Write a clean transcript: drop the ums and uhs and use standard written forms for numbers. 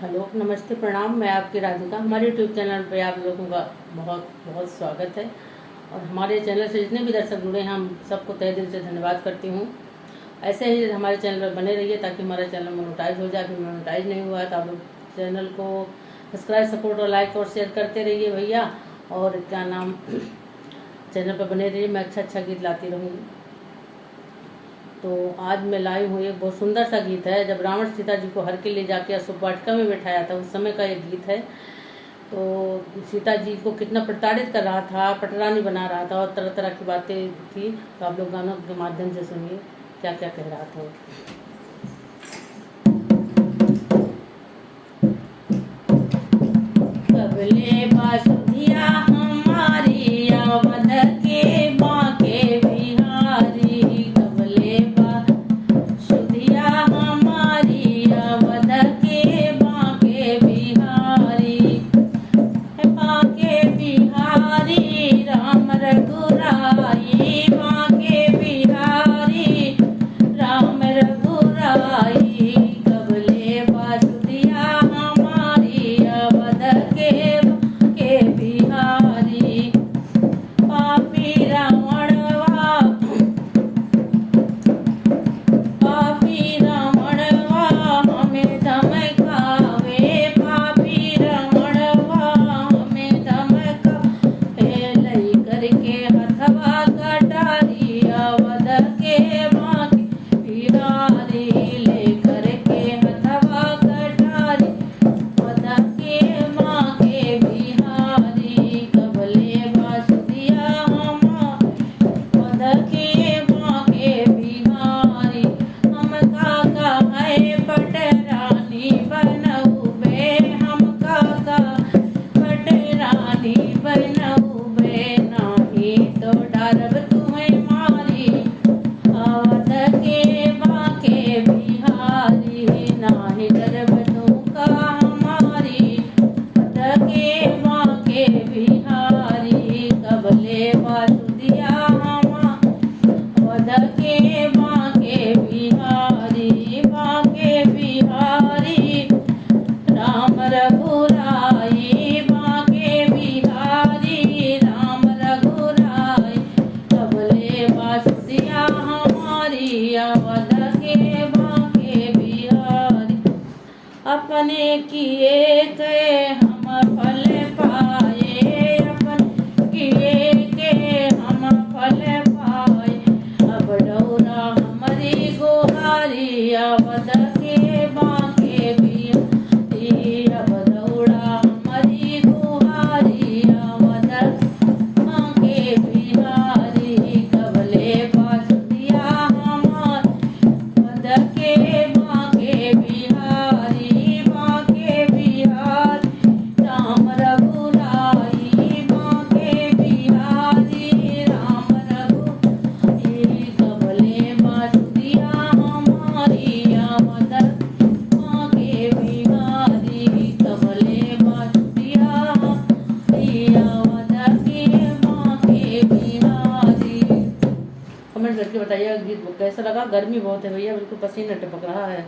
Hello, नमस्ते, प्रणाम। मैं आपकी राधिका। हमारे यूट्यूब चैनल पर आप लोगों का बहुत बहुत स्वागत है। और हमारे चैनल से जितने भी दर्शक जुड़े हैं, हम सबको तहे दिल से धन्यवाद करती हूँ। ऐसे ही हमारे चैनल पर बने रहिए ताकि हमारा चैनल मोनेटाइज हो जाए। अभी मोनेटाइज नहीं हुआ है तो आप लोग चैनल को सब्सक्राइब, सपोर्ट और लाइक और शेयर करते रहिए भैया। और क्या नाम, चैनल पर बने रहिए। मैं अच्छा गीत लाती रहूँगी। तो आज मैं लाई हूँ एक बहुत सुंदर सा गीत है। जब रावण सीता जी को हर के ले जाके अशोक वाटिका में बैठाया था, उस समय का ये गीत है। तो सीता जी को कितना प्रताड़ित कर रहा था, पटरानी बना रहा था और तरह तरह की बातें थी। तो आप लोग गानों के माध्यम से सुनिए क्या क्या कह रहा था। कबले बासुधिया हमारी अवध के बांके बिहारी, कबले बासुधिया हमारी अवध के बांके बिहारी, बांके बिहारी राम रघुराई, बांके बिहारी राम रघुराई, कबले बासुधिया हमारी अवध के बिहारी, पापी रावणवा हमें धमकावे, पापी रावणवा हमें धमकावे, लई करके हथवा कटारी अवध के बांके बिहारी, ले करके हथवा कटारी अवध के बांके बिहारी, कबले बासुधिया अवध के बांके बिहारी, हम काका है पटरानी बनऊबे, हम काका पटरानी बनऊबे, नाही तो डरब तुम्हें मारी अवध के बांके बिहारी, नाही डरब तुमका हमारी अवध के बांके बिहारी, कबले बासुधिया अवध के बांके बिहारी, बांके बिहारी राम रघुराई, बांके बिहारी राम रघुराई, कबले बासुधिया हमारी अवध के बांके बिहारी, अपने किए के हम फल पाए, अपने किए के हम फल पाए, अब डोरा हमारी गोहारी अवध के बांके बिहारी, अब दौड़ा हमारी गोहारी अवध बांके बिहारी, कबले बासुधिया अवध के बांके बिहारी, बांके बिहारी राम रघुराई, बांके बिहारी राम रघुराई, कबले बासुधिया हमारी अवध बांके बिहारी, कबले बासुधिया हमारी अवध के बांके बिहारी। कमेंट करके बताइएगा गीत कैसा लगा। गर्मी बहुत है भैया, बिल्कुल पसीना टपक रहा है।